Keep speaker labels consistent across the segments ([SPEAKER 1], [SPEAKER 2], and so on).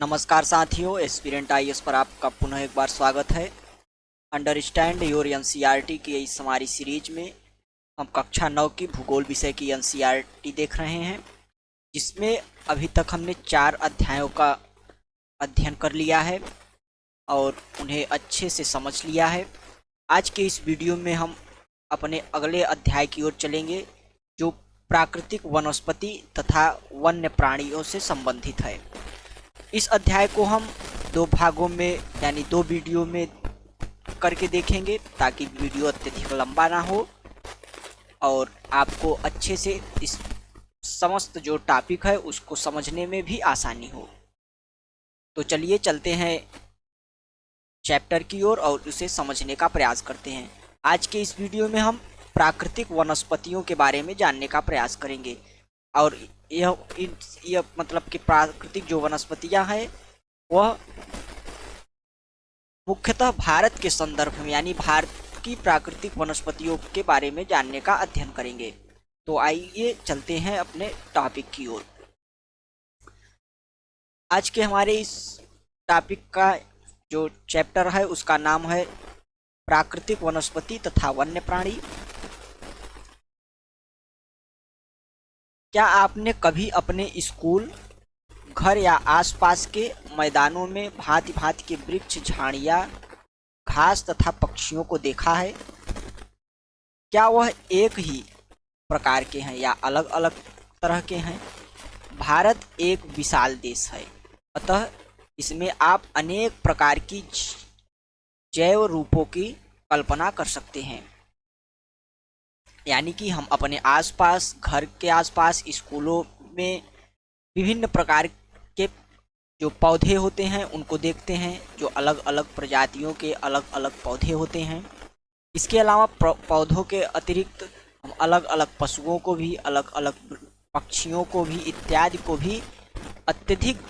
[SPEAKER 1] नमस्कार साथियों, aspirant IAS पर आपका पुनः एक बार स्वागत है। अंडरस्टैंड योर एनसीईआरटी की इस हमारी सीरीज में हम कक्षा 9 की भूगोल विषय की एनसीईआरटी देख रहे हैं, जिसमें अभी तक हमने 4 अध्यायों का अध्ययन कर लिया है और उन्हें अच्छे से समझ लिया है। आज के इस वीडियो में हम अपने अगले अध्याय की ओर चलेंगे, जो प्राकृतिक वनस्पति तथा वन्य प्राणियों से संबंधित है। इस अध्याय को हम 2 भागों में यानी 2 वीडियो में करके देखेंगे, ताकि वीडियो अत्यधिक लंबा ना हो और आपको अच्छे से इस समस्त जो टॉपिक है उसको समझने में भी आसानी हो। तो चलिए चलते हैं चैप्टर की ओर और उसे समझने का प्रयास करते हैं। आज के इस वीडियो में हम प्राकृतिक वनस्पतियों के बारे में जानने का प्रयास करेंगे और यह मतलब कि प्राकृतिक जो वनस्पतियां हैं वह मुख्यतः भारत के संदर्भ में यानी भारत की प्राकृतिक वनस्पतियों के बारे में जानने का अध्ययन करेंगे। तो आइए चलते हैं अपने टॉपिक की ओर। आज के हमारे इस टॉपिक का जो चैप्टर है उसका नाम है प्राकृतिक वनस्पति तथा वन्य प्राणी। क्या आपने कभी अपने स्कूल, घर या आसपास के मैदानों में भांति भांति के वृक्ष, झाड़ियाँ, घास तथा पक्षियों को देखा है? क्या वह एक ही प्रकार के हैं या अलग अलग तरह के हैं? भारत एक विशाल देश है, अतः इसमें आप अनेक प्रकार की जैव रूपों की कल्पना कर सकते हैं। यानी कि हम अपने आसपास, घर के आसपास, स्कूलों में विभिन्न प्रकार के जो पौधे होते हैं उनको देखते हैं, जो अलग अलग प्रजातियों के अलग अलग पौधे होते हैं। इसके अलावा पौधों के अतिरिक्त हम अलग अलग पशुओं को भी, अलग अलग पक्षियों को भी, इत्यादि को भी अत्यधिक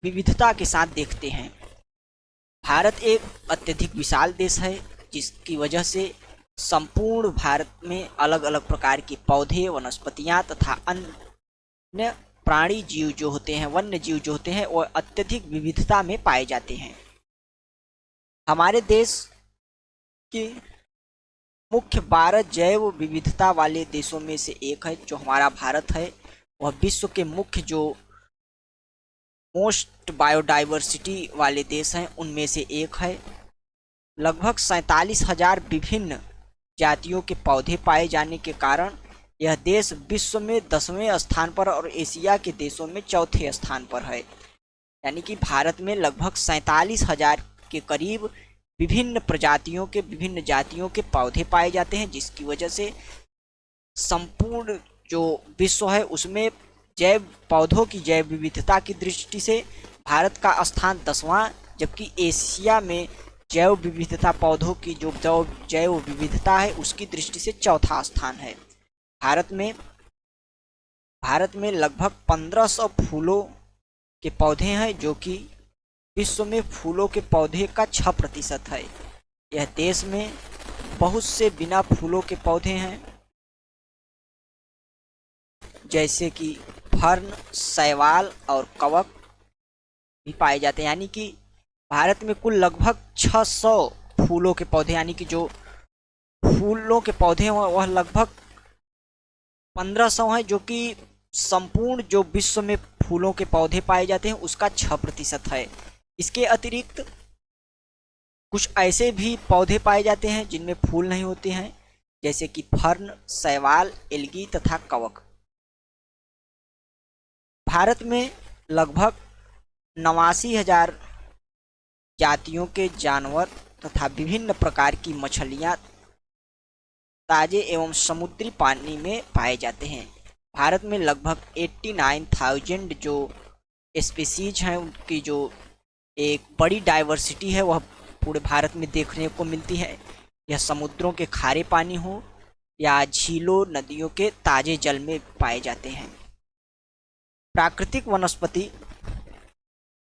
[SPEAKER 1] विविधता के साथ देखते हैं। भारत एक अत्यधिक विशाल देश है, जिसकी वजह से संपूर्ण भारत में अलग अलग प्रकार के पौधे, वनस्पतियां तथा अन्य प्राणी जीव जो होते हैं, वन्य जीव जो होते हैं, वह अत्यधिक विविधता में पाए जाते हैं। हमारे देश के मुख्य 12 जैव विविधता वाले देशों में से एक है जो हमारा भारत है। वह विश्व के मुख्य जो मोस्ट बायोडाइवर्सिटी वाले देश हैं उनमें से एक है। लगभग 47,000 विभिन्न जातियों के पौधे पाए जाने के कारण यह देश विश्व में 10वें स्थान पर और एशिया के देशों में 4थे स्थान पर है। यानी कि भारत में लगभग 47,000 के करीब विभिन्न प्रजातियों के, विभिन्न जातियों के पौधे पाए जाते हैं, जिसकी वजह से संपूर्ण जो विश्व है उसमें पौधों की जैव विविधता की दृष्टि से भारत का स्थान 10वां, जबकि एशिया में जैव विविधता, पौधों की जो जैव विविधता है उसकी दृष्टि से 4था स्थान है। भारत में लगभग 1500 फूलों के पौधे हैं, जो कि विश्व में फूलों के पौधे का 6% है। यह देश में बहुत से बिना फूलों के पौधे हैं, जैसे कि फर्न, शैवाल और कवक भी पाए जाते हैं। यानी कि भारत में कुल लगभग 600 फूलों के पौधे, यानी कि जो फूलों के पौधे हैं वह लगभग 1500 हैं, जो कि संपूर्ण जो विश्व में फूलों के पौधे पाए जाते हैं उसका 6% है। इसके अतिरिक्त कुछ ऐसे भी पौधे पाए जाते हैं जिनमें फूल नहीं होते हैं, जैसे कि फर्न, शैवाल, एल्गी तथा कवक। भारत में लगभग 89,000 जातियों के जानवर तथा विभिन्न प्रकार की मछलियाँ ताजे एवं समुद्री पानी में पाए जाते हैं। भारत में लगभग 89,000 जो स्पीसीज हैं उनकी जो एक बड़ी डाइवर्सिटी है वह पूरे भारत में देखने को मिलती है। यह समुद्रों के खारे पानी हो या झीलों, नदियों के ताजे जल में पाए जाते हैं।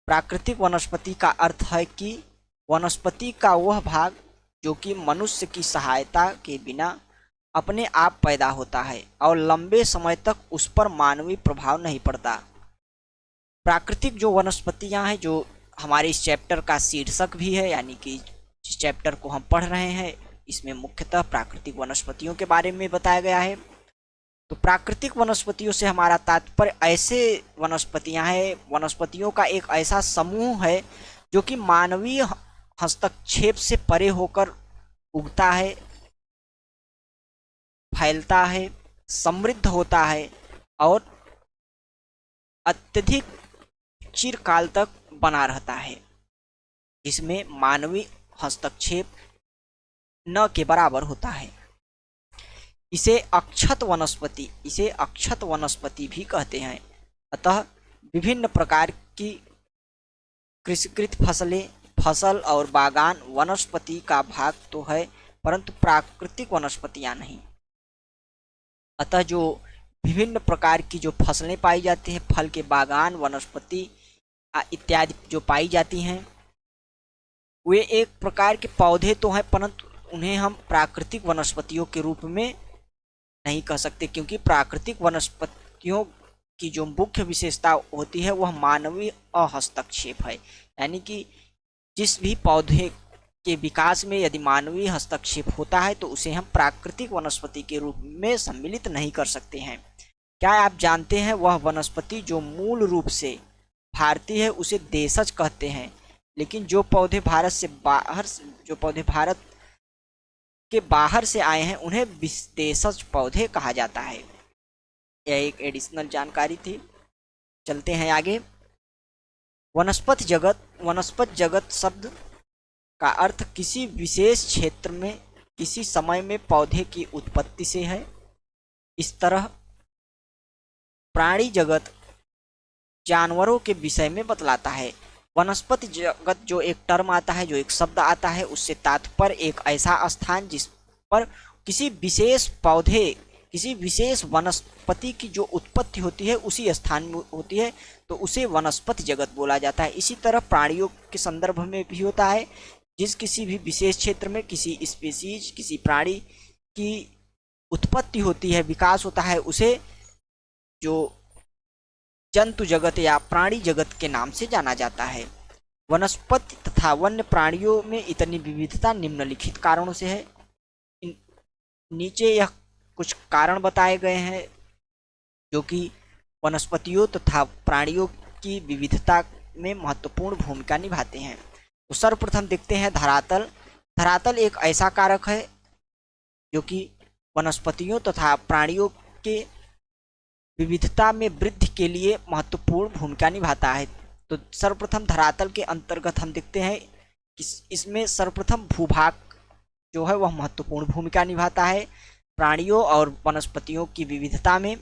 [SPEAKER 1] प्राकृतिक वनस्पति का अर्थ है कि वनस्पति का वह भाग जो कि मनुष्य की सहायता के बिना अपने आप पैदा होता है और लंबे समय तक उस पर मानवीय प्रभाव नहीं पड़ता। प्राकृतिक जो वनस्पतियां हैं, जो हमारे इस चैप्टर का शीर्षक भी है, यानी कि जिस चैप्टर को हम पढ़ रहे हैं इसमें मुख्यतः प्राकृतिक वनस्पतियों के बारे में बताया गया है। तो प्राकृतिक वनस्पतियों से हमारा तात्पर्य ऐसे वनस्पतियां हैं, वनस्पतियों का एक ऐसा समूह है जो कि मानवीय हस्तक्षेप से परे होकर उगता है, फैलता है, समृद्ध होता है और अत्यधिक चिरकाल तक बना रहता है, जिसमें मानवीय हस्तक्षेप न के बराबर होता है। इसे अक्षत वनस्पति भी कहते हैं। अतः विभिन्न प्रकार की कृषिकृत फसल और बागान वनस्पति का भाग तो है, परंतु प्राकृतिक वनस्पतियां नहीं। अतः जो विभिन्न प्रकार की जो फसलें पाई जाती हैं, फल के बागान, वनस्पति इत्यादि जो पाई जाती हैं, वे एक प्रकार के पौधे तो हैं, परंतु उन्हें हम प्राकृतिक वनस्पतियों के रूप में नहीं कह सकते, क्योंकि प्राकृतिक वनस्पतियों की जो मुख्य विशेषता होती है वह मानवीय हस्तक्षेप है। यानी कि जिस भी पौधे के विकास में यदि मानवीय हस्तक्षेप होता है तो उसे हम प्राकृतिक वनस्पति के रूप में सम्मिलित नहीं कर सकते हैं। क्या आप जानते हैं, वह वनस्पति जो मूल रूप से भारतीय है उसे देशज कहते हैं, लेकिन जो पौधे भारत के बाहर से आए हैं उन्हें विदेशज पौधे कहा जाता है। यह एक एडिशनल जानकारी थी। चलते हैं आगे। वनस्पत जगत शब्द का अर्थ किसी विशेष क्षेत्र में किसी समय में पौधे की उत्पत्ति से है। इस तरह प्राणी जगत जानवरों के विषय में बतलाता है। वनस्पति जगत जो एक टर्म आता है, जो एक शब्द आता है, उससे तात्पर्य एक ऐसा स्थान जिस पर किसी विशेष पौधे, किसी विशेष वनस्पति की जो उत्पत्ति होती है उसी स्थान में होती है, तो उसे वनस्पति जगत बोला जाता है। इसी तरह प्राणियों के संदर्भ में भी होता है, जिस किसी भी विशेष क्षेत्र में किसी स्पीसीज, किसी प्राणी की उत्पत्ति होती है, विकास होता है, उसे जो जंतु जगत या प्राणी जगत के नाम से जाना जाता है। वनस्पति तथा वन्य प्राणियों में इतनी विविधता निम्नलिखित कारणों से है। नीचे यह कुछ कारण बताए गए हैं जो कि वनस्पतियों तथा प्राणियों की विविधता में महत्वपूर्ण भूमिका निभाते हैं। तो सर्वप्रथम देखते हैं धरातल। धरातल एक ऐसा कारक है जो कि वनस्पतियों तथा प्राणियों के विविधता में वृद्धि के लिए महत्वपूर्ण भूमिका निभाता है। तो सर्वप्रथम धरातल के अंतर्गत हम देखते हैं कि इसमें सर्वप्रथम भूभाग जो है वह महत्वपूर्ण भूमिका निभाता है। प्राणियों और वनस्पतियों की विविधता में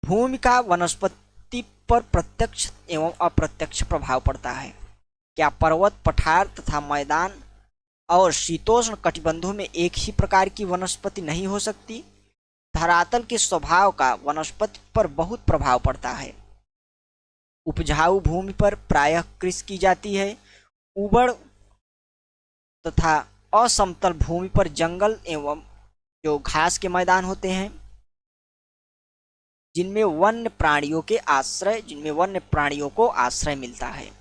[SPEAKER 1] भूमि का वनस्पति पर प्रत्यक्ष एवं अप्रत्यक्ष प्रभाव पड़ता है। क्या पर्वत, पठार तथा मैदान और शीतोष्ण कटिबंधों में एक ही प्रकार की वनस्पति नहीं हो सकती? धरातल के स्वभाव का वनस्पति पर बहुत प्रभाव पड़ता है। उपजाऊ भूमि पर प्रायः कृषि की जाती है। उबड़ तथा असमतल भूमि पर जंगल एवं जो घास के मैदान होते हैं, जिनमें वन्य प्राणियों को आश्रय मिलता है।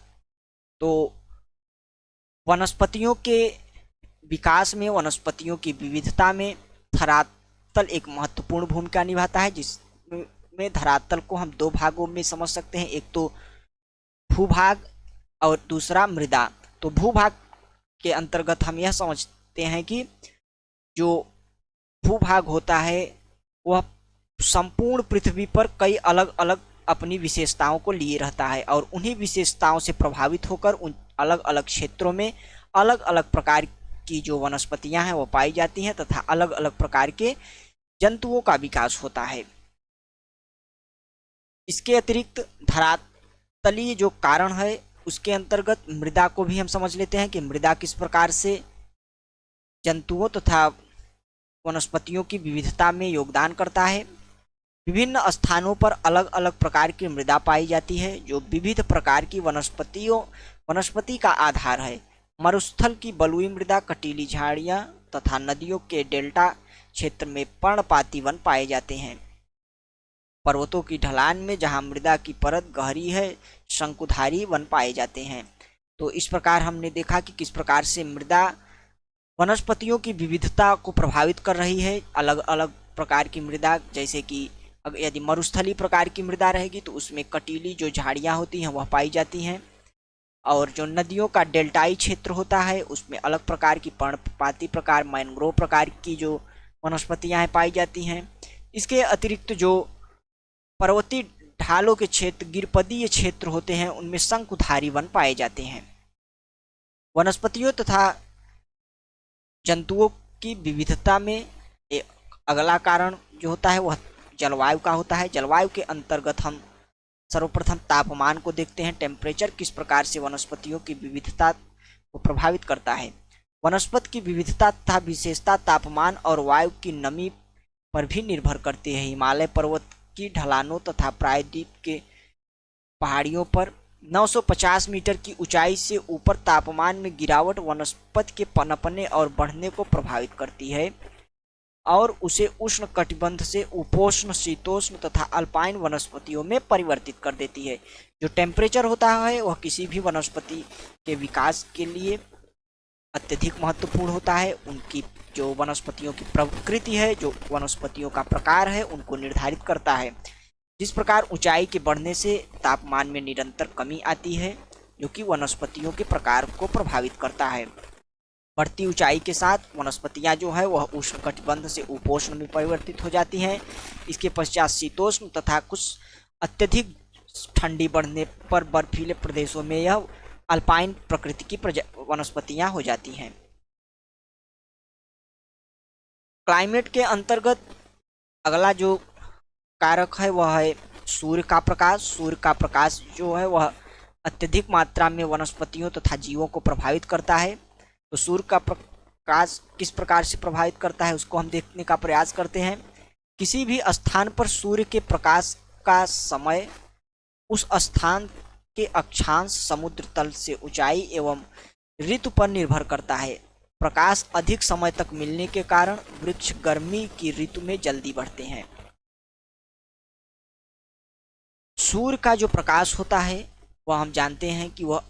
[SPEAKER 1] तो वनस्पतियों के विकास में, वनस्पतियों की विविधता में धरातल एक महत्वपूर्ण भूमिका निभाता है, जिसमें धरातल को हम दो भागों में समझ सकते हैं, एक तो भूभाग और दूसरा मृदा। तो भूभाग के अंतर्गत हम यह समझते हैं कि जो भूभाग होता है वह संपूर्ण पृथ्वी पर कई अलग अलग अपनी विशेषताओं को लिए रहता है और उन्हीं विशेषताओं से प्रभावित होकर उन अलग अलग क्षेत्रों में अलग अलग प्रकार की जो वनस्पतियां हैं वो पाई जाती हैं तथा अलग अलग प्रकार के जंतुओं का विकास होता है। इसके अतिरिक्त धरातलीय जो कारण है उसके अंतर्गत मृदा को भी हम समझ लेते हैं कि मृदा किस प्रकार से जंतुओं तथा वनस्पतियों की विविधता में योगदान करता है। विभिन्न स्थानों पर अलग अलग प्रकार की मृदा पाई जाती है जो विविध प्रकार की वनस्पति का आधार है। मरुस्थल की बलुई मृदा, कटीली झाड़ियाँ तथा नदियों के डेल्टा क्षेत्र में पर्णपाती वन पाए जाते हैं। पर्वतों की ढलान में जहाँ मृदा की परत गहरी है शंकुधारी वन पाए जाते हैं। तो इस प्रकार हमने देखा कि किस प्रकार से मृदा वनस्पतियों की विविधता को प्रभावित कर रही है। अलग अलग प्रकार की मृदा, जैसे कि यदि मरुस्थलीय प्रकार की मृदा रहेगी तो उसमें कटीली जो झाड़ियाँ होती हैं वह पाई जाती हैं, और जो नदियों का डेल्टाई क्षेत्र होता है उसमें अलग प्रकार की पर्णपाती प्रकार, मैंग्रोव प्रकार की जो वनस्पतियाँ पाई जाती हैं। इसके अतिरिक्त जो पर्वतीय ढालों के क्षेत्र, गिरपदीय क्षेत्र होते हैं, उनमें शंकुधारी वन पाए जाते हैं। वनस्पतियों तथा जंतुओं की विविधता में एक अगला कारण जो होता है वह जलवायु का होता है। जलवायु के अंतर्गत हम सर्वप्रथम तापमान को देखते हैं। टेम्परेचर किस प्रकार से वनस्पतियों की विविधता को प्रभावित करता है। वनस्पति की विविधता तथा विशेषता तापमान और वायु की नमी पर भी निर्भर करती है। हिमालय पर्वत की ढलानों तथा प्रायद्वीप के पहाड़ियों पर 950 मीटर की ऊंचाई से ऊपर तापमान में गिरावट वनस्पति के पनपने और बढ़ने को प्रभावित करती है और उसे उष्ण कटिबंध से उपोष्ण, शीतोष्ण तथा अल्पाइन वनस्पतियों में परिवर्तित कर देती है। जो टेम्परेचर होता है वह किसी भी वनस्पति के विकास के लिए अत्यधिक महत्वपूर्ण होता है। उनकी जो वनस्पतियों की प्रकृति है, जो वनस्पतियों का प्रकार है, उनको निर्धारित करता है। जिस प्रकार ऊंचाई के बढ़ने से तापमान में निरंतर कमी आती है, जो कि वनस्पतियों के प्रकार को प्रभावित करता है। बढ़ती ऊंचाई के साथ वनस्पतियां जो है वह उष्ण कटिबंध से उपोष्ण में परिवर्तित हो जाती हैं। इसके पश्चात शीतोष्ण तथा कुछ अत्यधिक ठंडी बढ़ने पर बर्फीले प्रदेशों में यह अल्पाइन प्रकृति की वनस्पतियां हो जाती हैं। क्लाइमेट के अंतर्गत अगला जो कारक है वह है सूर्य का प्रकाश। सूर्य का प्रकाश जो है वह अत्यधिक मात्रा में वनस्पतियों तथा जीवों को प्रभावित करता है। तो सूर्य का प्रकाश किस प्रकार से प्रभावित करता है उसको हम देखने का प्रयास करते हैं। किसी भी स्थान पर सूर्य के प्रकाश का समय उस स्थान के अक्षांश, समुद्र तल से ऊंचाई एवं ऋतु पर निर्भर करता है। प्रकाश अधिक समय तक मिलने के कारण वृक्ष गर्मी की ऋतु में जल्दी बढ़ते हैं। सूर्य का जो प्रकाश होता है वह हम जानते हैं कि वह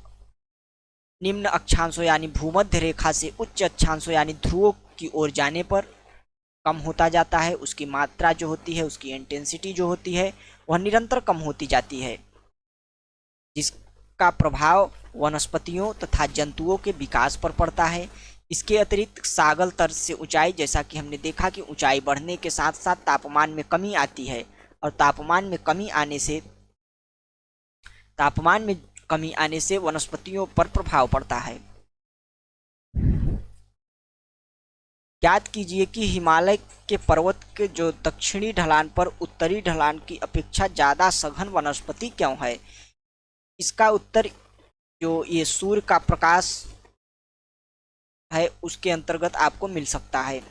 [SPEAKER 1] निम्न अक्षांशों यानी भूमध्य रेखा से उच्च अक्षांशों यानी ध्रुवों की ओर जाने पर कम होता जाता है। उसकी मात्रा जो होती है, उसकी इंटेंसिटी जो होती है वह निरंतर कम होती जाती है, जिसका प्रभाव वनस्पतियों तथा जंतुओं के विकास पर पड़ता है। इसके अतिरिक्त सागल तल से ऊंचाई, जैसा कि हमने देखा कि ऊंचाई बढ़ने के साथ साथ तापमान में कमी आती है, और तापमान में कमी आने से वनस्पतियों पर प्रभाव पड़ता है। याद कीजिए कि हिमालय के पर्वत के जो दक्षिणी ढलान पर उत्तरी ढलान की अपेक्षा ज़्यादा सघन वनस्पति क्यों है। इसका उत्तर जो ये सूर्य का प्रकाश है उसके अंतर्गत आपको मिल सकता है।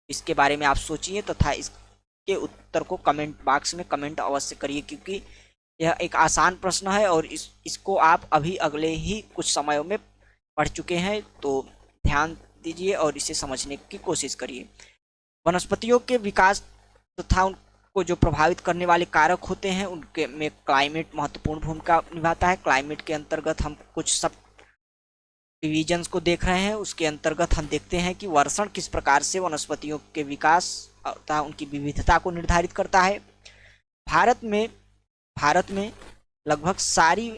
[SPEAKER 1] इसके बारे में आप सोचिए तथा इसके उत्तर को कमेंट बॉक्स में कमेंट अवश्य करिए, क्योंकि यह एक आसान प्रश्न है और इसको आप अभी अगले ही कुछ समयों में पढ़ चुके हैं। तो ध्यान दीजिए और इसे समझने की कोशिश करिए। वनस्पतियों के विकास तथा उनको जो प्रभावित करने वाले कारक होते हैं उनके में क्लाइमेट महत्वपूर्ण भूमिका निभाता है। क्लाइमेट के अंतर्गत हम कुछ सब डिविजन्स को देख रहे हैं। उसके अंतर्गत हम देखते हैं कि वर्षण किस प्रकार से वनस्पतियों के विकास तथा उनकी विविधता को निर्धारित करता है। भारत में लगभग सारी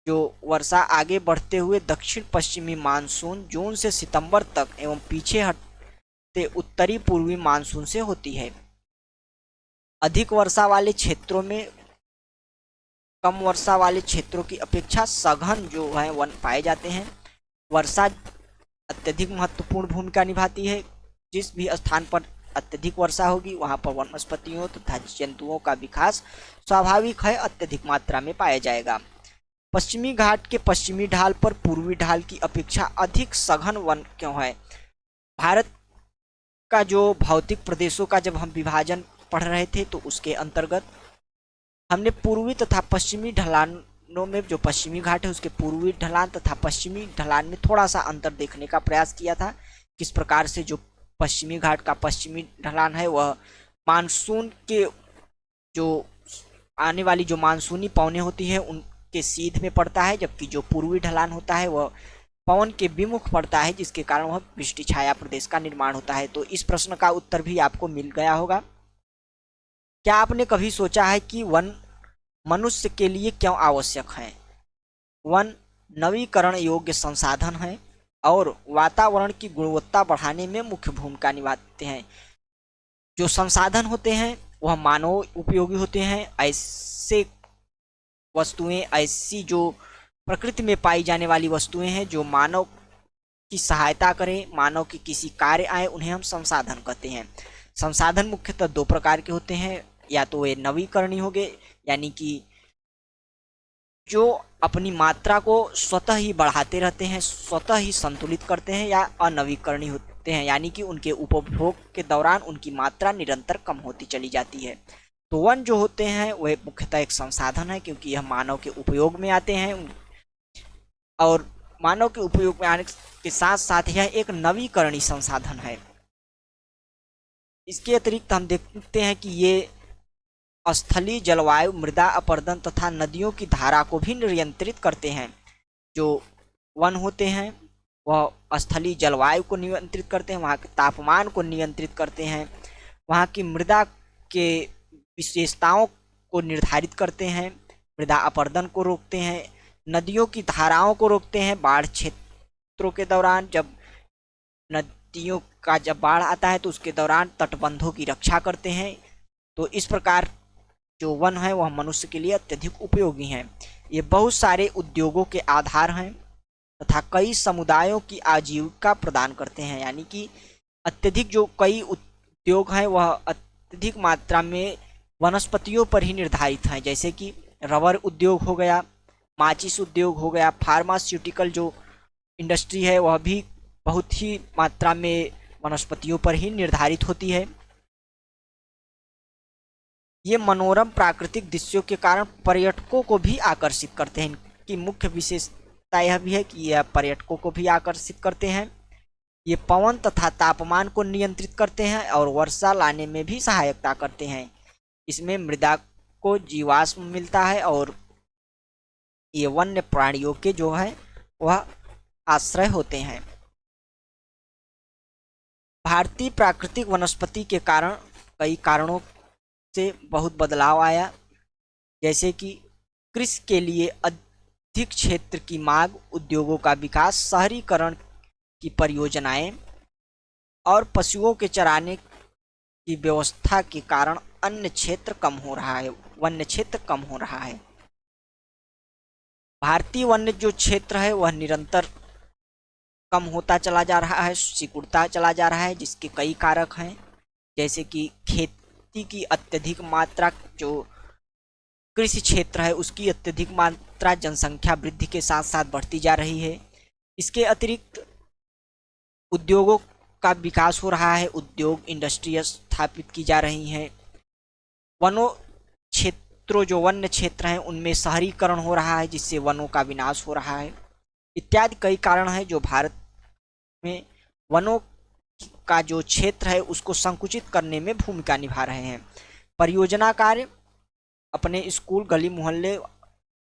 [SPEAKER 1] जो वर्षा आगे बढ़ते हुए दक्षिण पश्चिमी मानसून जून से सितंबर तक एवं पीछे हटते उत्तरी पूर्वी मानसून से होती है। अधिक वर्षा वाले क्षेत्रों में कम वर्षा वाले क्षेत्रों की अपेक्षा सघन जो है वन पाए जाते हैं। वर्षा अत्यधिक महत्वपूर्ण भूमिका निभाती है। जिस भी स्थान पर अत्यधिक वर्षा होगी वहां पर वनस्पतियों तथा जंतुओं का विकास स्वाभाविक है अत्यधिक मात्रा में पाया जाएगा। पश्चिमी घाट के पश्चिमी ढाल पर पूर्वी ढाल की अपेक्षा अधिक सघन वन क्यों है। भारत का जो भौतिक प्रदेशों का जब हम विभाजन पढ़ रहे थे तो उसके अंतर्गत हमने पूर्वी तथा पश्चिमी ढलानों में जो पश्चिमी घाट है उसके पूर्वी ढलान तथा पश्चिमी ढलान में थोड़ा सा अंतर देखने का प्रयास किया था। किस प्रकार से जो पश्चिमी घाट का पश्चिमी ढलान है वह मानसून के जो आने वाली जो मानसूनी पवनें होती है उनके सीध में पड़ता है, जबकि जो पूर्वी ढलान होता है वह पवन के विमुख पड़ता है, जिसके कारण वह वृष्टि छाया प्रदेश का निर्माण होता है। तो इस प्रश्न का उत्तर भी आपको मिल गया होगा। क्या आपने कभी सोचा है कि वन मनुष्य के लिए क्यों आवश्यक है? वन नवीकरण योग्य संसाधन है और वातावरण की गुणवत्ता बढ़ाने में मुख्य भूमिका निभाते हैं। जो संसाधन होते हैं वह मानव उपयोगी होते हैं। ऐसे वस्तुएं, ऐसी जो प्रकृति में पाई जाने वाली वस्तुएं हैं जो मानव की सहायता करें, मानव की किसी कार्य आए, उन्हें हम संसाधन कहते हैं। संसाधन मुख्यतः दो प्रकार के होते हैं, या तो वे नवीकरणीय हो गए, यानी कि जो अपनी मात्रा को स्वतः ही बढ़ाते रहते हैं, स्वतः ही संतुलित करते हैं, या अनवीकरणीय होते हैं, यानी कि उनके उपभोग के दौरान उनकी मात्रा निरंतर कम होती चली जाती है। तो वन जो होते हैं वह मुख्यतः एक संसाधन है, क्योंकि यह मानव के उपयोग में आते हैं और मानव के उपयोग में आने के साथ साथ यह एक नवीकरणीय संसाधन है। इसके अतिरिक्त हम देखते हैं कि ये स्थलीय जलवायु, मृदा अपरदन तथा नदियों की धारा को भी नियंत्रित करते हैं। जो वन होते हैं वह स्थलीय जलवायु को नियंत्रित करते हैं, वहाँ के तापमान को नियंत्रित करते हैं, वहाँ की मृदा के विशेषताओं को निर्धारित करते हैं, मृदा अपरदन को रोकते हैं, नदियों की धाराओं को रोकते हैं। बाढ़ क्षेत्रों के दौरान जब नदियों का जब बाढ़ आता है तो उसके दौरान तटबंधों की रक्षा करते हैं। तो इस प्रकार जो वन है वह मनुष्य के लिए अत्यधिक उपयोगी हैं। ये बहुत सारे उद्योगों के आधार हैं तथा कई समुदायों की आजीविका प्रदान करते हैं, यानी कि अत्यधिक जो कई उद्योग हैं वह अत्यधिक मात्रा में वनस्पतियों पर ही निर्धारित हैं, जैसे कि रबर उद्योग हो गया, माचिस उद्योग हो गया, फार्मास्यूटिकल जो इंडस्ट्री है वह भी बहुत ही मात्रा में वनस्पतियों पर ही निर्धारित होती है। ये मनोरम प्राकृतिक दृश्यों के कारण पर्यटकों को भी आकर्षित करते हैं। इनकी मुख्य विशेषता यह भी है कि यह पर्यटकों को भी आकर्षित करते हैं। ये पवन तथा तापमान को नियंत्रित करते हैं और वर्षा लाने में भी सहायता करते हैं। इसमें मृदा को जीवाश्म मिलता है और ये वन्य प्राणियों के जो है वह आश्रय होते हैं। भारतीय प्राकृतिक वनस्पति के कारण कई कारणों से बहुत बदलाव आया, जैसे कि कृषि के लिए अधिक क्षेत्र की मांग, उद्योगों का विकास, शहरीकरण की परियोजनाएं और पशुओं के चराने की व्यवस्था के कारण अन्य क्षेत्र कम हो रहा है, वन्य क्षेत्र कम हो रहा है। भारतीय वन्य जो क्षेत्र है वह निरंतर कम होता चला जा रहा है, सिकुड़ता चला जा रहा है, जिसके कई कारक हैं, जैसे कि खेती की अत्यधिक मात्रा, जो कृषि क्षेत्र है उसकी अत्यधिक मात्रा जनसंख्या वृद्धि के साथ साथ बढ़ती जा रही है। इसके अतिरिक्त उद्योगों का विकास हो रहा है, उद्योग इंडस्ट्री स्थापित की जा रही हैं। वनों क्षेत्रों जो वन्य क्षेत्र हैं उनमें शहरीकरण हो रहा है, जिससे वनों का विनाश हो रहा है। इत्यादि कई कारण हैं जो भारत में वनों का जो क्षेत्र है उसको संकुचित करने में भूमिका निभा रहे हैं। परियोजना कार्य, अपने स्कूल, गली मोहल्ले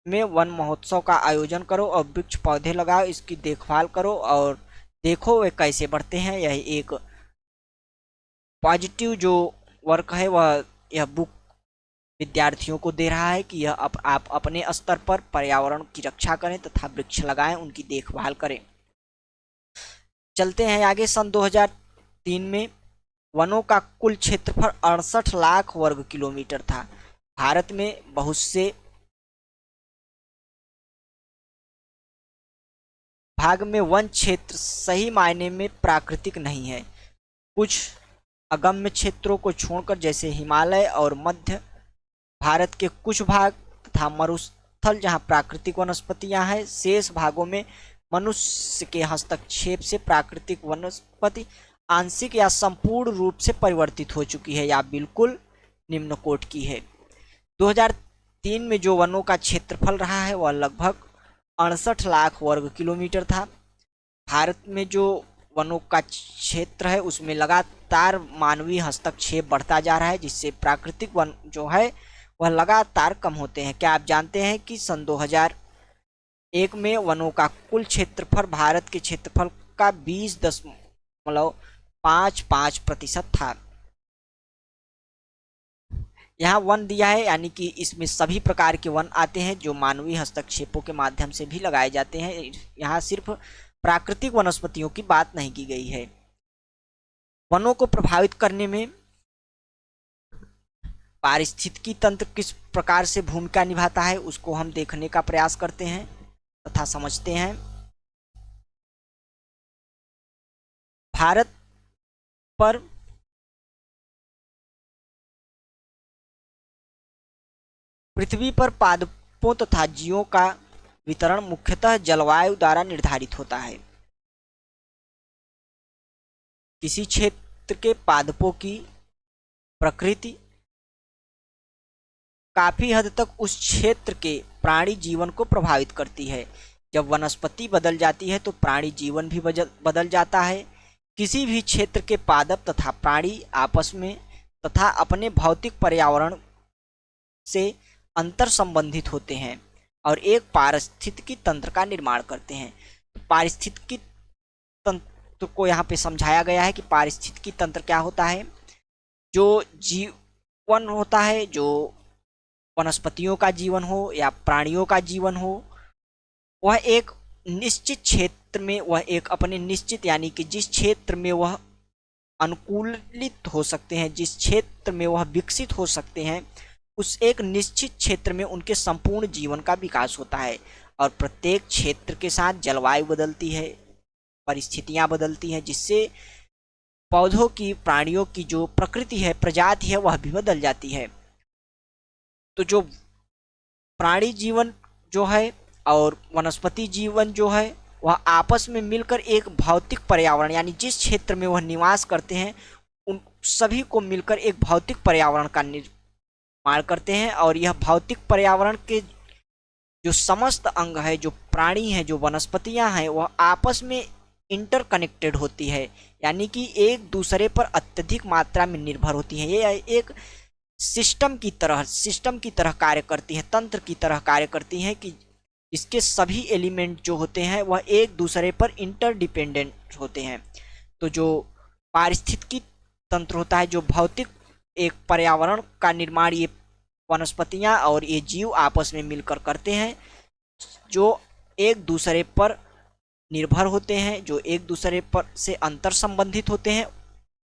[SPEAKER 1] में वन महोत्सव का आयोजन करो और वृक्ष पौधे लगाओ, इसकी देखभाल करो और देखो वे कैसे बढ़ते हैं। यह एक पॉजिटिव जो वर्क है वह यह बुक विद्यार्थियों को दे रहा है कि यह आप अपने स्तर पर पर्यावरण की रक्षा करें तथा वृक्ष लगाएं, उनकी देखभाल करें। चलते हैं आगे। सन 2003 में वनों का कुल क्षेत्रफल 68 लाख वर्ग किलोमीटर था। भारत में बहुत से भाग में वन क्षेत्र सही मायने में प्राकृतिक नहीं है। कुछ अगम्य क्षेत्रों को छोड़कर, जैसे हिमालय और मध्य भारत के कुछ भाग तथा मरुस्थल जहां प्राकृतिक वनस्पतियां हैं, शेष भागों में मनुष्य के हस्तक्षेप से प्राकृतिक वनस्पति आंशिक या संपूर्ण रूप से परिवर्तित हो चुकी है या बिल्कुल निम्न कोटि की है। 2003 में जो वनों का क्षेत्रफल रहा है वह लगभग 68 लाख वर्ग किलोमीटर था। भारत में जो वनों का क्षेत्र है उसमें लगातार मानवीय हस्तक्षेप बढ़ता जा रहा है, जिससे प्राकृतिक वन जो है वह लगातार कम होते हैं। क्या आप जानते हैं कि सन 2001 में वनों का कुल क्षेत्रफल भारत के क्षेत्रफल का 20.55% था। यहाँ वन दिया है, यानी कि इसमें सभी प्रकार के वन आते हैं जो मानवीय हस्तक्षेपों के माध्यम से भी लगाए जाते हैं। यहाँ सिर्फ प्राकृतिक वनस्पतियों की बात नहीं की गई है। वनों को प्रभावित करने में पारिस्थितिकी तंत्र किस प्रकार से भूमिका निभाता है, उसको हम देखने का प्रयास करते हैं तथा समझते हैं। भारत पर पृथ्वी पर पादपों तथा जीवों का वितरण मुख्यतः जलवायु द्वारा निर्धारित होता है। किसी क्षेत्र के पादपों की प्रकृति काफी हद तक उस क्षेत्र के प्राणी जीवन को प्रभावित करती है। जब वनस्पति बदल जाती है तो प्राणी जीवन भी बदल जाता है। किसी भी क्षेत्र के पादप तथा प्राणी आपस में तथा अपने भौतिक पर्यावरण से अंतर संबंधित होते हैं और एक पारिस्थितिकी तंत्र का निर्माण करते हैं। पारिस्थितिकी तंत्र को यहाँ पे समझाया गया है कि पारिस्थितिकी तंत्र क्या होता है। जो जीवन होता है, जो वनस्पतियों का जीवन हो या प्राणियों का जीवन हो, वह एक निश्चित क्षेत्र में, वह एक अपने निश्चित, यानी कि जिस क्षेत्र में वह अनुकूलित हो सकते हैं, जिस क्षेत्र में वह विकसित हो सकते हैं, उस एक निश्चित क्षेत्र में उनके संपूर्ण जीवन का विकास होता है। और प्रत्येक क्षेत्र के साथ जलवायु बदलती है, परिस्थितियां बदलती हैं, जिससे पौधों की, प्राणियों की जो प्रकृति है, प्रजाति है, वह भी बदल जाती है। तो जो प्राणी जीवन जो है और वनस्पति जीवन जो है, वह आपस में मिलकर एक भौतिक पर्यावरण, यानी जिस क्षेत्र में वह निवास करते हैं उन सभी को मिलकर एक भौतिक पर्यावरण का निर्माण करते हैं। और यह भौतिक पर्यावरण के जो समस्त अंग है, जो प्राणी हैं, जो वनस्पतियां हैं, वह आपस में इंटरकनेक्टेड होती है, यानी कि एक दूसरे पर अत्यधिक मात्रा में निर्भर होती हैं। ये एक सिस्टम की तरह कार्य करती हैं, तंत्र की तरह कार्य करती हैं कि इसके सभी एलिमेंट जो होते हैं वह एक दूसरे पर इंटरडिपेंडेंट होते हैं। तो जो पारिस्थितिकी तंत्र होता है, जो भौतिक एक पर्यावरण का निर्माण ये वनस्पतियां और ये जीव आपस में मिलकर करते हैं, जो एक दूसरे पर निर्भर होते हैं, जो एक दूसरे पर से अंतर संबंधित होते हैं,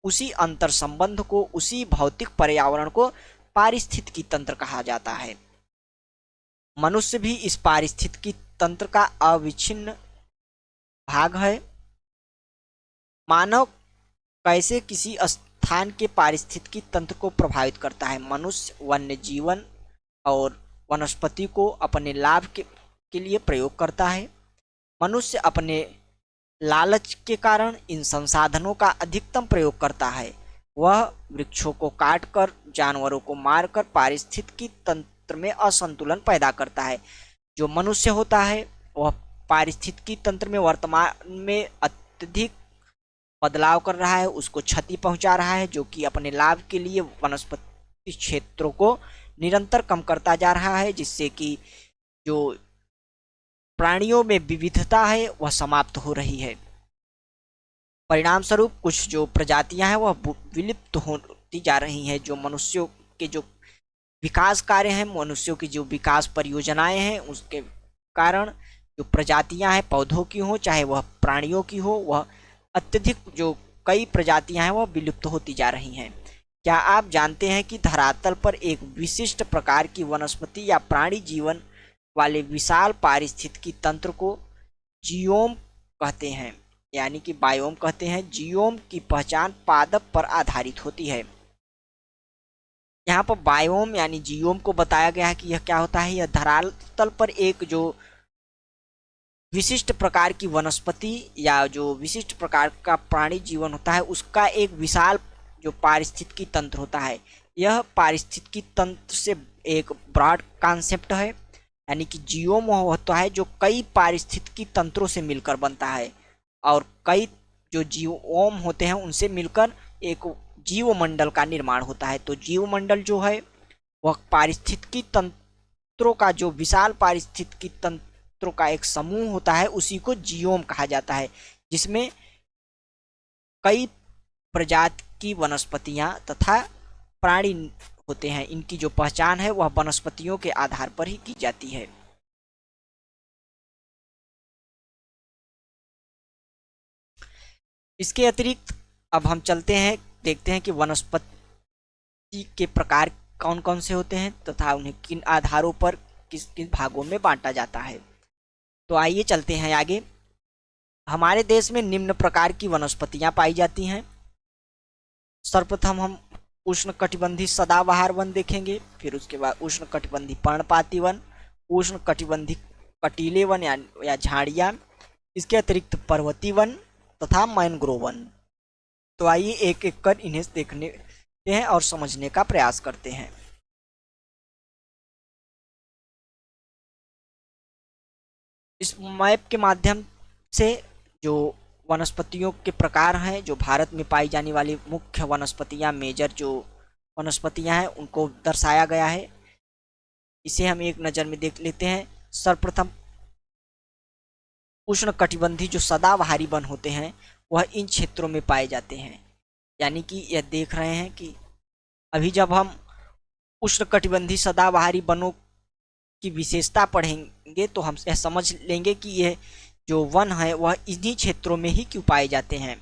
[SPEAKER 1] उसी अंतर संबंध को, उसी भौतिक पर्यावरण को पारिस्थितिकी तंत्र कहा जाता है। मनुष्य भी इस पारिस्थितिकी तंत्र का अविच्छिन्न भाग है। मानव कैसे किसी स्थान के पारिस्थितिकी तंत्र को प्रभावित करता है। मनुष्य वन्य जीवन और वनस्पति को अपने लाभ के लिए प्रयोग करता है। मनुष्य अपने लालच के कारण इन संसाधनों का अधिकतम प्रयोग करता है। वह वृक्षों को काटकर, जानवरों को मारकर पारिस्थितिकी तंत्र में असंतुलन पैदा करता है। जो मनुष्य होता है वह पारिस्थितिकी तंत्र में वर्तमान में अत्यधिक बदलाव कर रहा है, उसको क्षति पहुंचा रहा है, जो कि अपने लाभ के लिए वनस्पति क्षेत्रों को निरंतर कम करता जा रहा है, जिससे कि जो प्राणियों में विविधता है वह समाप्त हो रही है। परिणाम स्वरूप कुछ जो प्रजातियां हैं वह विलुप्त होती जा रही हैं। जो मनुष्यों के जो विकास कार्य हैं, मनुष्यों की जो विकास परियोजनाएं हैं, उसके कारण जो प्रजातियां हैं, पौधों की हो चाहे वह प्राणियों की हो, वह अत्यधिक जो कई प्रजातियां हैं वह विलुप्त होती जा रही हैं। क्या आप जानते हैं कि धरातल पर एक विशिष्ट प्रकार की वनस्पति या प्राणी जीवन वाले विशाल पारिस्थितिकी तंत्र को जियोम कहते हैं, यानी कि बायोम कहते हैं। जियोम की पहचान पादप पर आधारित होती है। यहाँ पर बायोम यानी जियोम को बताया गया है कि यह क्या होता है। यह धरातल पर एक जो विशिष्ट प्रकार की वनस्पति या जो विशिष्ट प्रकार का प्राणी जीवन होता है, उसका एक विशाल जो पारिस्थितिकी तंत्र होता है। यह पारिस्थितिकी तंत्र से एक ब्रॉड कॉन्सेप्ट है, यानी कि जियोम वह होता है जो कई पारिस्थितिकी तंत्रों से मिलकर बनता है, और कई जो जीवोम होते हैं उनसे मिलकर एक जीवमंडल का निर्माण होता है। तो जीवमंडल जो है वह पारिस्थितिकी तंत्रों का, जो विशाल पारिस्थितिकी तंत्रों का एक समूह होता है, उसी को जियोम कहा जाता है, जिसमें कई प्रजाति की वनस्पतियां तथा प्राणी होते हैं। इनकी जो पहचान है वह वनस्पतियों के आधार पर ही की जाती है। इसके अतिरिक्त अब हम चलते हैं, देखते हैं कि वनस्पति के प्रकार कौन कौन से होते हैं तथा उन्हें किन आधारों पर किस किस भागों में बांटा जाता है। तो आइए चलते हैं आगे। हमारे देश में निम्न प्रकार की वनस्पतियां पाई जाती हैं। सर्वप्रथम हम उष्णकटिबंधीय सदाबहार वन देखेंगे, फिर उसके बाद उष्णकटिबंधीय पर्णपाती वन, उष्णकटिबंधीय कटीले वन या झाड़ियाँ, इसके अतिरिक्त पर्वतीय वन तथा मैनग्रोव वन। तो आइए एक एक कर इन्हें देखने हैं और समझने का प्रयास करते हैं। इस मैप के माध्यम से जो वनस्पतियों के प्रकार हैं, जो भारत में पाई जाने वाली मुख्य वनस्पतियां, मेजर जो वनस्पतियां हैं, उनको दर्शाया गया है। इसे हम एक नज़र में देख लेते हैं। सर्वप्रथम उष्णकटिबंधीय जो सदाबहारी वन होते हैं वह इन क्षेत्रों में पाए जाते हैं। यानी कि यह देख रहे हैं कि अभी जब हम उष्णकटिबंधीय सदाबहारी वनों की विशेषता पढ़ेंगे तो हम यह समझ लेंगे कि यह जो वन है वह इन्हीं क्षेत्रों में ही क्यों पाए जाते हैं।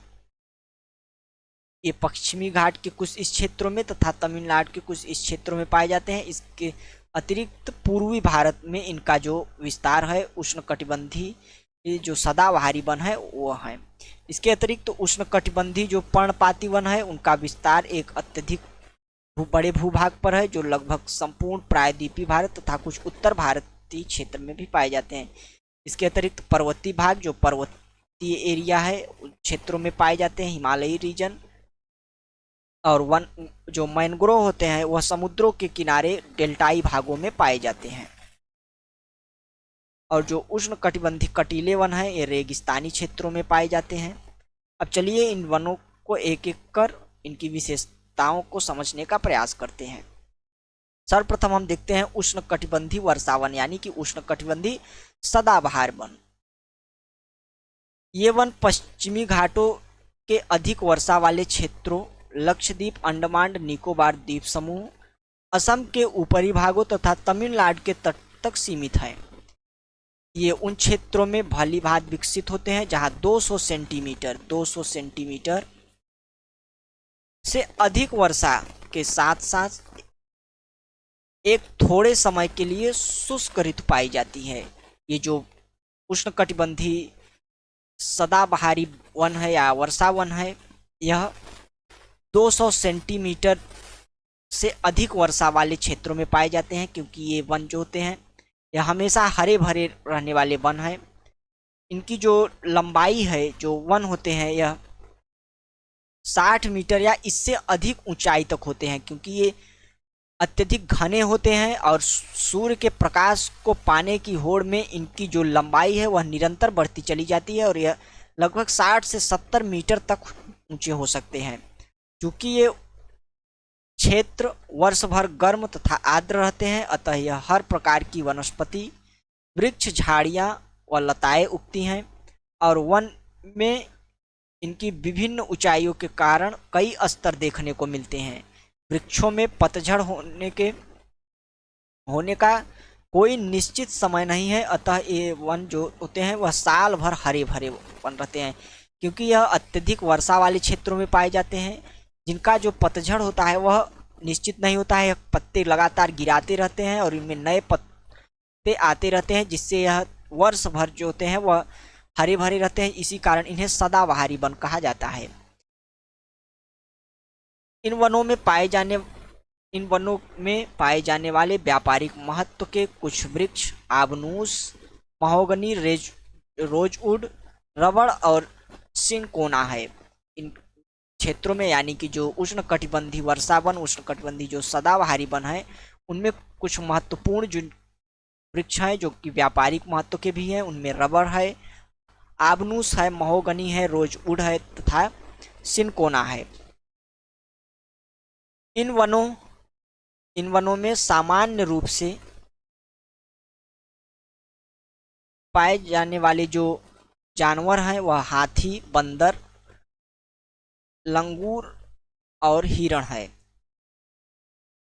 [SPEAKER 1] ये पश्चिमी घाट के कुछ इस क्षेत्रों में तथा तमिलनाडु के कुछ इस क्षेत्रों में पाए जाते हैं। इसके अतिरिक्त पूर्वी भारत में इनका जो विस्तार है, उष्णकटिबंधीय जो सदाबहारी वन है वो है। इसके अतिरिक्त उष्णकटिबंधीय जो पर्णपाती वन है, उनका विस्तार एक अत्यधिक बड़े भूभाग पर है, जो लगभग संपूर्ण प्रायद्वीपीय भारत तथा कुछ उत्तर भारतीय क्षेत्र में भी पाए जाते हैं। इसके अतिरिक्त पर्वतीय भाग, जो पर्वतीय एरिया है, उन क्षेत्रों में पाए जाते हैं, हिमालयी रीजन। और वन जो मैनग्रोव होते हैं वह समुद्रों के किनारे डेल्टाई भागों में पाए जाते हैं। और जो उष्णकटिबंधीय कटीले वन है, ये रेगिस्तानी क्षेत्रों में पाए जाते हैं। अब चलिए इन वनों को एक एक कर इनकी विशेषताओं को समझने का प्रयास करते हैं। सर्वप्रथम हम देखते हैं उष्णकटिबंधीय वर्षावन, यानी कि उष्णकटिबंधीय सदाबहार वन। ये वन पश्चिमी घाटों के अधिक वर्षा वाले क्षेत्रों, लक्षद्वीप, अंडमान निकोबार द्वीप समूह, असम के ऊपरी भागों तथा तमिलनाडु के तट तक सीमित है। ये उन क्षेत्रों में भली भांति विकसित होते हैं जहां 200 सेंटीमीटर से अधिक वर्षा के साथ साथ एक थोड़े समय के लिए शुष्क ऋतु पाई जाती है। ये जो उष्णकटिबंधीय सदाबहारी वन है या वर्षा वन है, यह 200 सेंटीमीटर से अधिक वर्षा वाले क्षेत्रों में पाए जाते हैं, क्योंकि ये वन जो होते हैं यह हमेशा हरे भरे रहने वाले वन हैं। इनकी जो लंबाई है, जो वन होते हैं, यह 60 मीटर या इससे अधिक ऊंचाई तक होते हैं, क्योंकि ये अत्यधिक घने होते हैं और सूर्य के प्रकाश को पाने की होड़ में इनकी जो लंबाई है वह निरंतर बढ़ती चली जाती है और यह लगभग 60 से 70 मीटर तक ऊंचे हो सकते हैं। चूँकि ये क्षेत्र वर्ष भर गर्म तथा आर्द्र रहते हैं, अतः यह हर प्रकार की वनस्पति, वृक्ष, झाड़ियाँ व लताएं उगती हैं और वन में इनकी विभिन्न ऊंचाइयों के कारण कई स्तर देखने को मिलते हैं। वृक्षों में पतझड़ होने का कोई निश्चित समय नहीं है, अतः ये वन जो होते हैं वह साल भर हरे भरे वन रहते हैं, क्योंकि यह अत्यधिक वर्षा वाले क्षेत्रों में पाए जाते हैं, जिनका जो पतझड़ होता है वह निश्चित नहीं होता है। पत्ते लगातार गिराते रहते हैं और इनमें नए पत्ते आते रहते हैं, जिससे यह वर्ष भर जो होते हैं वह हरे भरे रहते हैं। इसी कारण इन्हें सदाबहारी वन कहा जाता है। इन वनों में पाए जाने वाले व्यापारिक महत्व के कुछ वृक्ष आबनूस, महोगनी, रोजवुड, रबड़ और सिनकोना है। इन क्षेत्रों में, यानी कि जो उष्णकटिबंधीय वर्षा वन, उष्णकटिबंधीय जो सदाबहारी वन है, उनमें कुछ महत्वपूर्ण जो वृक्ष हैं जो कि व्यापारिक महत्व के भी हैं, उनमें रबड़ है, आबनूस है, महोगनी है, रोजवुड है तथा सिनकोना है। इन वनों इन वनों में सामान्य रूप से पाए जाने वाले जो जानवर हैं वह हाथी, बंदर, लंगूर और हिरण है।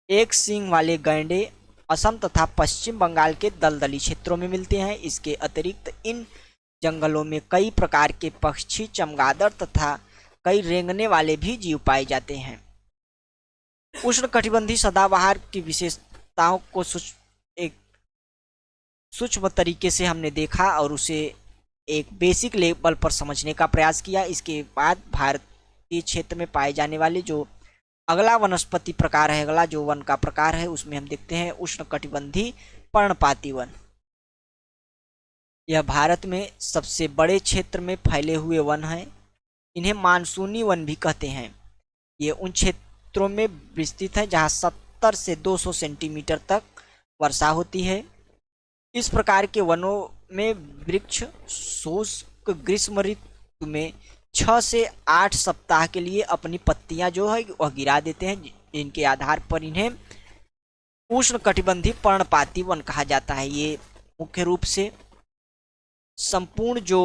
[SPEAKER 1] एक सींग वाले गैंडे असम तथा पश्चिम बंगाल के दलदली क्षेत्रों में मिलते हैं। इसके अतिरिक्त इन जंगलों में कई प्रकार के पक्षी, चमगादड़ तथा कई रेंगने वाले भी जीव पाए जाते हैं। उष्णकटिबंधीय सदाबहार की विशेषताओं को एक सूक्ष्म तरीके से हमने देखा और उसे एक बेसिक लेवल पर समझने का प्रयास किया। इसके बाद भारतीय क्षेत्र में पाए जाने वाले जो अगला वनस्पति प्रकार है, अगला जो वन का प्रकार है, उसमें हम देखते हैं उष्णकटिबंधीय पर्णपाती वन। यह भारत में सबसे बड़े क्षेत्र में फैले हुए वन हैं। इन्हें मानसूनी वन भी कहते हैं। ये उन क्षेत्रों में विस्तृत है जहां 70 से 200 सेंटीमीटर तक वर्षा होती है। इस प्रकार के वनों में वृक्ष शुष्क ग्रीष्म ऋतु में 6 से 8 सप्ताह के लिए अपनी पत्तियां जो है वह गिरा देते हैं। इनके आधार पर इन्हें उष्णकटिबंधीय पर्णपाती वन कहा जाता है। ये मुख्य रूप से संपूर्ण जो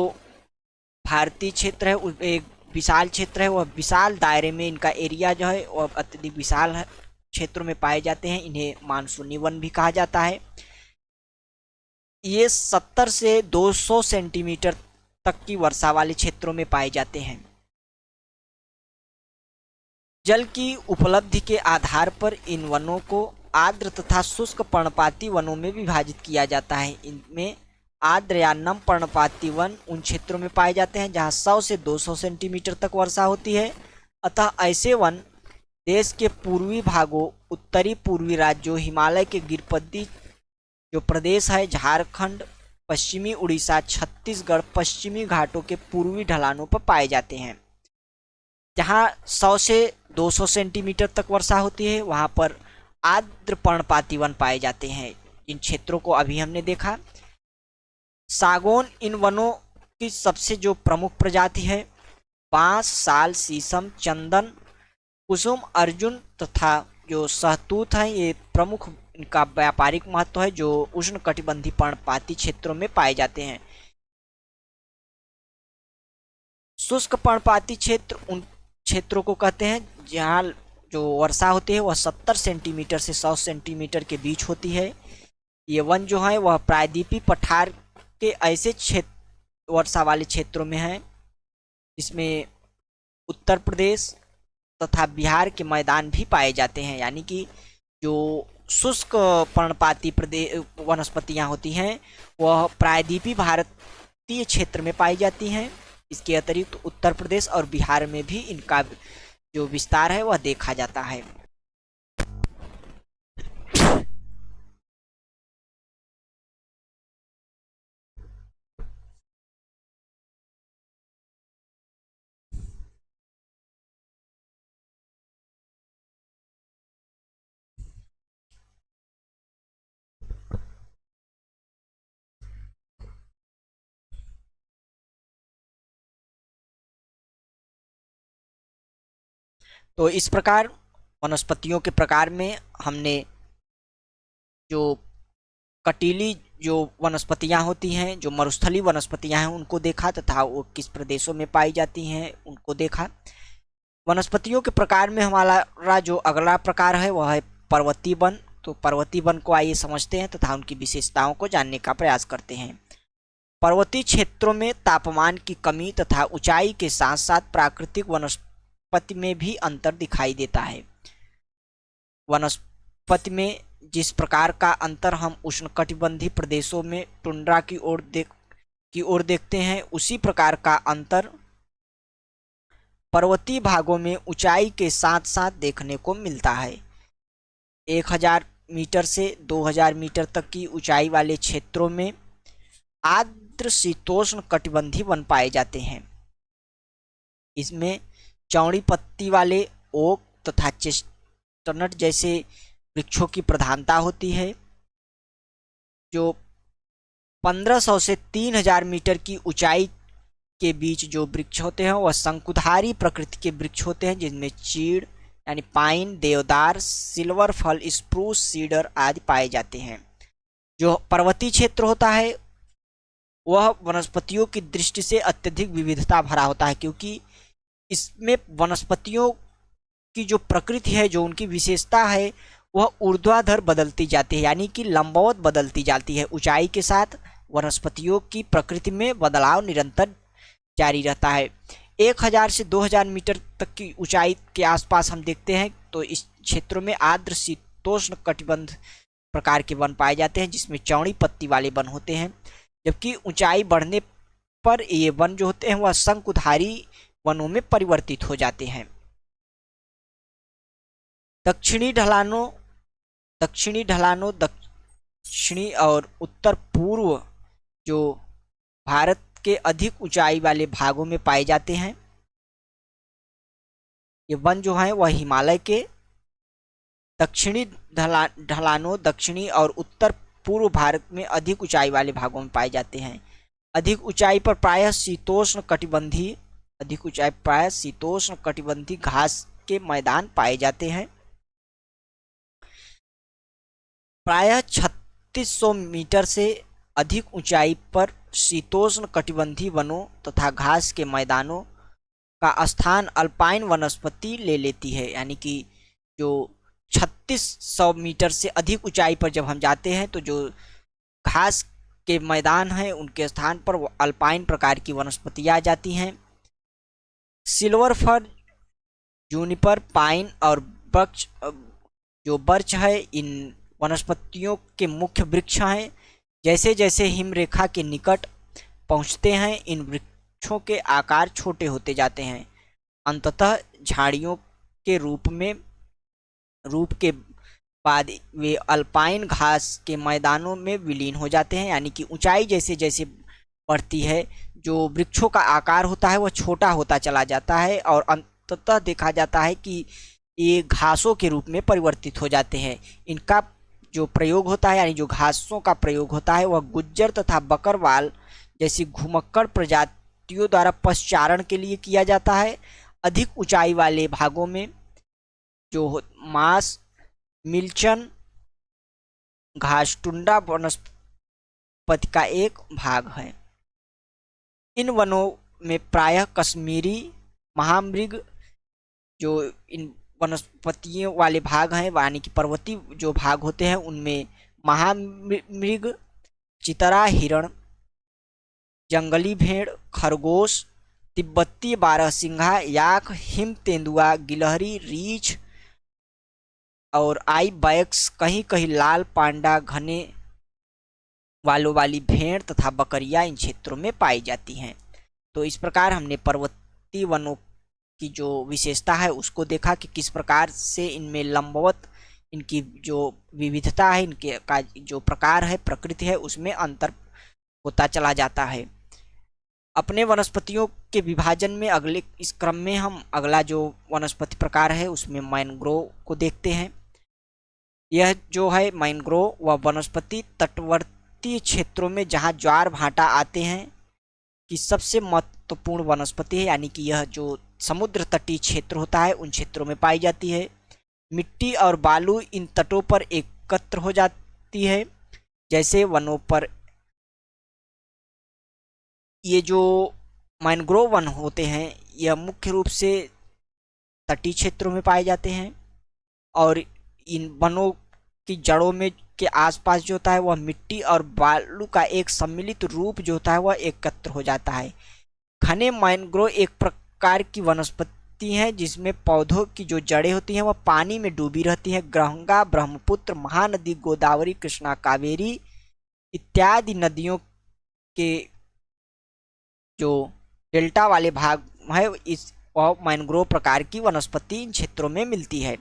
[SPEAKER 1] भारतीय क्षेत्र है, एक विशाल क्षेत्र है, वह विशाल दायरे में इनका एरिया जो है वह अत्यधिक विशाल क्षेत्रों में पाए जाते हैं। इन्हें मानसूनी वन भी कहा जाता है। ये 70 से 200 सेंटीमीटर तक की वर्षा वाले क्षेत्रों में पाए जाते हैं। जल की उपलब्धि के आधार पर इन वनों को आर्द्र तथा शुष्क पर्णपाती वनों में विभाजित किया जाता है। इनमें आर्द्र या नम पर्णपाती वन उन क्षेत्रों में पाए जाते हैं जहां 100 से 200 सेंटीमीटर तक वर्षा होती है। अतः ऐसे वन देश के पूर्वी भागों, उत्तरी पूर्वी राज्यों, हिमालय के गिरपद्दी जो प्रदेश है, झारखंड, पश्चिमी उड़ीसा, छत्तीसगढ़, पश्चिमी घाटों के पूर्वी ढलानों पर पाए जाते हैं। जहां 100 से 200 सेंटीमीटर तक वर्षा होती है वहां पर आर्द्र पर्णपाती वन पाए जाते हैं। इन क्षेत्रों को अभी हमने देखा। सागौन इन वनों की सबसे जो प्रमुख प्रजाति है। बांस, साल, शीशम, चंदन, कुसुम, अर्जुन तथा जो सहतूत है, ये प्रमुख इनका व्यापारिक महत्व है जो उष्णकटिबंधीय पर्णपाती क्षेत्रों में पाए जाते हैं। शुष्क पर्णपाती क्षेत्र उन क्षेत्रों को कहते हैं जहां जो वर्षा होती है वह 70 सेंटीमीटर से 100 सेंटीमीटर के बीच होती है। ये वन जो है वह प्रायद्वीपीय पठार के ऐसे क्षेत्र वर्षा वाले क्षेत्रों में है जिसमें उत्तर प्रदेश तथा बिहार के मैदान भी पाए जाते हैं। यानी कि जो शुष्क पर्णपाती वनस्पतियां होती हैं वह प्रायद्वीपीय भारतीय क्षेत्र में पाई जाती हैं। इसके अतिरिक्त उत्तर प्रदेश और बिहार में भी इनका जो विस्तार है वह देखा जाता है। तो इस प्रकार वनस्पतियों के प्रकार में हमने जो कटीली जो वनस्पतियां होती हैं, जो मरुस्थलीय वनस्पतियां हैं, उनको देखा तथा वो किस प्रदेशों में पाई जाती हैं उनको देखा। वनस्पतियों के प्रकार में हमारा जो अगला प्रकार है वह है पर्वतीय वन। तो पर्वतीय वन को आइए समझते हैं तथा उनकी विशेषताओं को जानने का प्रयास करते हैं। पर्वतीय क्षेत्रों में तापमान की कमी तथा ऊंचाई के साथ साथ प्राकृतिक वनस्पति में भी अंतर दिखाई देता है। वनस्पति में जिस प्रकार का अंतर हम उष्णकटिबंधीय प्रदेशों में टुंड्रा की ओर देखते हैं, उसी प्रकार का अंतर पर्वतीय भागों में ऊंचाई के साथ साथ देखने को मिलता है। 1000 मीटर से 2000 मीटर तक की ऊंचाई वाले क्षेत्रों में आर्द्र शीतोष्ण कटिबंधीय वन पाए जाते हैं। इसमें चौड़ी पत्ती वाले ओक तथा चेस्टनट जैसे वृक्षों की प्रधानता होती है। जो 1500 से 3000 मीटर की ऊंचाई के बीच जो वृक्ष होते हैं वह शंकुधारी प्रकृति के वृक्ष होते हैं, जिनमें चीड़ यानी पाइन, देवदार, सिल्वर फल, स्प्रूस, सीडर आदि पाए जाते हैं। जो पर्वतीय क्षेत्र होता है वह वनस्पतियों की दृष्टि से अत्यधिक विविधता भरा होता है, क्योंकि इसमें वनस्पतियों की जो प्रकृति है, जो उनकी विशेषता है, वह ऊर्ध्वाधर बदलती जाती है, यानी कि लंबवत बदलती जाती है। ऊंचाई के साथ वनस्पतियों की प्रकृति में बदलाव निरंतर जारी रहता है। 1000 से 2000 मीटर तक की ऊंचाई के आसपास हम देखते हैं तो इस क्षेत्रों में आर्द्र शीतोष्ण कटिबंध प्रकार के वन पाए जाते हैं, जिसमें चौड़ी पत्ती वाले वन होते हैं। जबकि ऊंचाई बढ़ने पर ये वन जो होते हैं वह शंकुधारी वनों में परिवर्तित हो जाते हैं। दक्षिणी दक्षिणी और उत्तर पूर्व जो भारत के अधिक ऊंचाई वाले भागों में पाए जाते हैं। ये वन जो है वह हिमालय के दक्षिणी ढलानों, दक्षिणी और उत्तर पूर्व भारत में अधिक ऊंचाई वाले भागों में पाए जाते हैं। अधिक ऊंचाई पर प्रायः शीतोष्ण कटिबंधी घास के मैदान पाए जाते हैं। प्रायः 3600 मीटर से अधिक ऊंचाई पर शीतोष्ण कटिबंधी वनों तथा घास के मैदानों का स्थान अल्पाइन वनस्पति ले लेती है, यानी कि जो 3600 मीटर से अधिक ऊंचाई पर जब हम जाते हैं तो जो घास के मैदान हैं उनके स्थान पर वो अल्पाइन प्रकार की वनस्पतियां आ जाती हैं। सिल्वर फर, जूनिपर, पाइन और बर्च है, इन वनस्पतियों के मुख्य वृक्ष हैं। जैसे जैसे हिमरेखा के निकट पहुंचते हैं इन वृक्षों के आकार छोटे होते जाते हैं, अंततः झाड़ियों के रूप के बाद वे अल्पाइन घास के मैदानों में विलीन हो जाते हैं। यानी कि ऊंचाई जैसे जैसे बढ़ती है जो वृक्षों का आकार होता है वह छोटा होता चला जाता है और अंततः देखा जाता है कि ये घासों के रूप में परिवर्तित हो जाते हैं। इनका जो प्रयोग होता है, यानी जो घासों का प्रयोग होता है, वह गुज्जर तथा बकरवाल जैसी घुमक्कड़ प्रजातियों द्वारा पशुचारण के लिए किया जाता है। अधिक ऊंचाई वाले भागों में जो मांस, मिल्चन, घासटुंडा वनस्पति का एक भाग है। इन वनों में प्रायः कश्मीरी महामृग जो इन वनस्पतियों वाले भाग हैं, यानी कि पर्वतीय जो भाग होते हैं उनमें महामृग, चितरा हिरण, जंगली भेड़, खरगोश, तिब्बती बारहसिंघा, याक, हिम तेंदुआ, गिलहरी, रीछ और आई बैक्स, कहीं कहीं लाल पांडा, घने वालों वाली भेड़ तथा बकरियां इन क्षेत्रों में पाई जाती हैं। तो इस प्रकार हमने पर्वतीय वनों की जो विशेषता है उसको देखा कि किस प्रकार से इनमें लंबवत इनकी जो विविधता है, इनके का जो प्रकार है, प्रकृति है, उसमें अंतर होता चला जाता है। अपने वनस्पतियों के विभाजन में इस क्रम में हम अगला जो वनस्पति प्रकार है उसमें मैंग्रोव को देखते हैं। यह जो है मैंग्रोव वह वनस्पति तटवर्ती क्षेत्रों में जहाँ ज्वार भाटा आते हैं कि सबसे महत्वपूर्ण वनस्पति है, यानी कि यह जो समुद्र तटीय क्षेत्र होता है उन क्षेत्रों में पाई जाती है। मिट्टी और बालू इन तटों पर एकत्र हो जाती है। जैसे वनों पर ये जो मैंग्रोव वन होते हैं यह मुख्य रूप से तटीय क्षेत्रों में पाए जाते हैं और इन वनों की जड़ों में के आसपास जो होता है वह मिट्टी और बालू का एक सम्मिलित रूप जो होता है वह एकत्र हो जाता है। घने मैंग्रोव एक प्रकार की वनस्पति है जिसमें पौधों की जो जड़ें होती हैं वह पानी में डूबी रहती हैं। गंगा, ब्रह्मपुत्र, महानदी, गोदावरी, कृष्णा, कावेरी इत्यादि नदियों के जो डेल्टा वाले भाग है इस मैंग्रोव प्रकार की वनस्पति इन क्षेत्रों में मिलती है।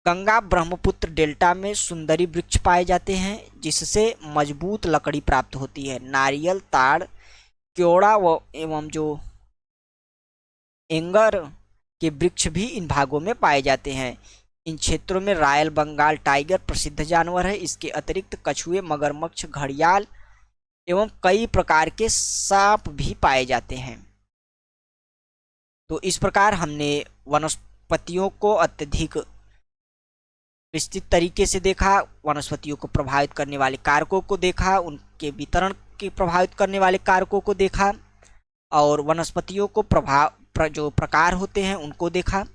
[SPEAKER 1] गंगा ब्रह्मपुत्र डेल्टा में सुंदरी वृक्ष पाए जाते हैं जिससे मजबूत लकड़ी प्राप्त होती है। नारियल, ताड़, क्योड़ा एवं जो एंगर के वृक्ष भी इन भागों में पाए जाते हैं। इन क्षेत्रों में रॉयल बंगाल टाइगर प्रसिद्ध जानवर है। इसके अतिरिक्त कछुए, मगरमच्छ, घड़ियाल एवं कई प्रकार के सांप भी पाए जाते हैं। तो इस प्रकार हमने वनस्पतियों को अत्यधिक विस्तृत तरीके से देखा, वनस्पतियों को प्रभावित करने वाले कारकों को देखा, उनके वितरण के प्रभावित करने वाले कारकों को देखा, और वनस्पतियों को जो प्रकार होते हैं उनको देखा।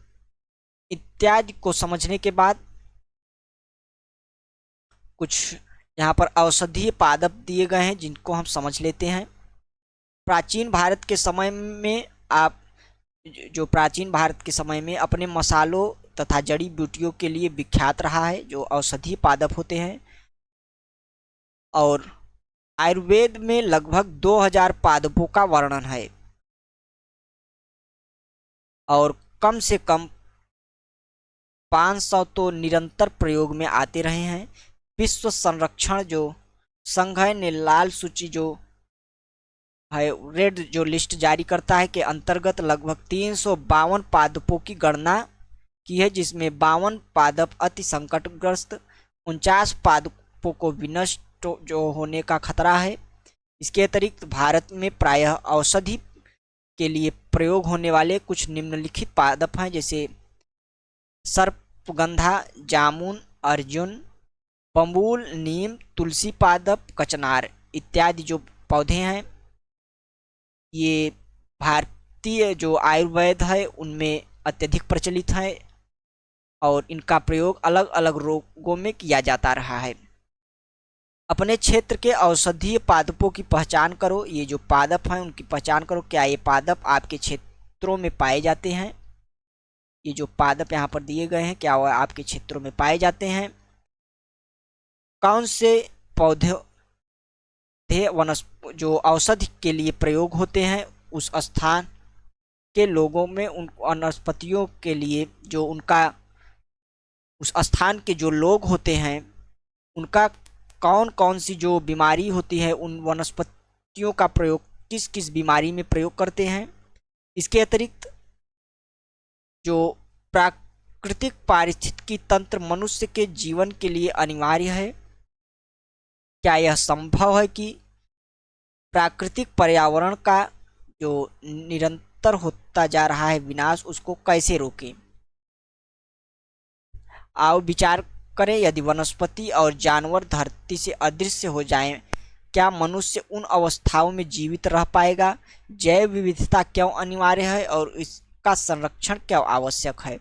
[SPEAKER 1] इत्यादि को समझने के बाद कुछ यहाँ पर औषधीय पादप दिए गए हैं जिनको हम समझ लेते हैं। प्राचीन भारत के समय में प्राचीन भारत के समय में अपने मसालों तथा जड़ी बूटियों के लिए विख्यात रहा है, जो औषधीय पादप होते हैं। और आयुर्वेद में लगभग 2000 पादपों का वर्णन है और कम से कम 500 तो निरंतर प्रयोग में आते रहे हैं। विश्व संरक्षण जो संघ है ने लाल सूची जो है, रेड जो लिस्ट जारी करता है, के अंतर्गत लगभग 352 पादपों की गणना की है, जिसमें 52 पादप अति संकटग्रस्त, 49 पादपों को विनष्ट जो होने का खतरा है। इसके अतिरिक्त भारत में प्रायः औषधि के लिए प्रयोग होने वाले कुछ निम्नलिखित पादप हैं, जैसे सर्पगंधा, जामुन, अर्जुन, बम्बूल, नीम, तुलसी पादप, कचनार इत्यादि जो पौधे हैं, ये भारतीय जो आयुर्वेद है उनमें अत्यधिक प्रचलित है और इनका प्रयोग अलग अलग रोगों में किया जाता रहा है। अपने क्षेत्र के औषधीय पादपों की पहचान करो। ये जो पादप हैं उनकी पहचान करो, क्या ये पादप आपके क्षेत्रों में पाए जाते हैं। ये जो पादप यहाँ पर दिए गए हैं, क्या वह आपके क्षेत्रों में पाए जाते हैं। कौन से पौधे जो औषधि के लिए प्रयोग होते हैं, उस स्थान के लोगों में उन वनस्पतियों के लिए जो उनका उस स्थान के जो लोग होते हैं उनका कौन कौन सी जो बीमारी होती है, उन वनस्पतियों का प्रयोग किस किस बीमारी में प्रयोग करते हैं। इसके अतिरिक्त जो प्राकृतिक पारिस्थितिकी तंत्र मनुष्य के जीवन के लिए अनिवार्य है, क्या यह संभव है कि प्राकृतिक पर्यावरण का जो निरंतर होता जा रहा है विनाश, उसको कैसे रोकें। आओ विचार करें, यदि वनस्पति और जानवर धरती से अदृश्य हो जाएं, क्या मनुष्य उन अवस्थाओं में जीवित रह पाएगा। जैव विविधता क्यों अनिवार्य है और इसका संरक्षण क्यों आवश्यक है।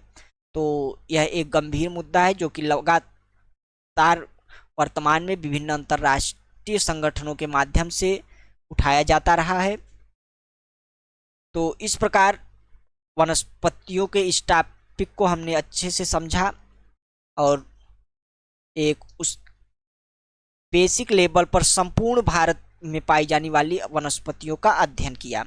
[SPEAKER 1] तो यह एक गंभीर मुद्दा है जो कि लगातार वर्तमान में विभिन्न अंतर्राष्ट्रीय संगठनों के माध्यम से उठाया जाता रहा है। तो इस प्रकार वनस्पतियों के इस टॉपिक को हमने अच्छे से समझा और एक उस बेसिक लेवल पर संपूर्ण भारत में पाई जाने वाली वनस्पतियों का अध्ययन किया।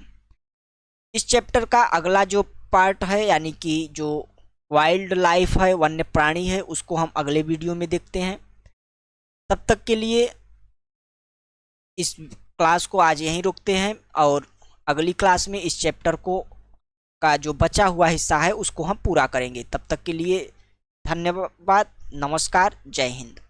[SPEAKER 1] इस चैप्टर का अगला जो पार्ट है, यानी कि जो वाइल्ड लाइफ है, वन्य प्राणी है, उसको हम अगले वीडियो में देखते हैं। तब तक के लिए इस क्लास को आज यहीं रोकते हैं और अगली क्लास में इस चैप्टर को का जो बचा हुआ हिस्सा है उसको हम पूरा करेंगे। तब तक के लिए धन्यवाद, नमस्कार, जय हिंद।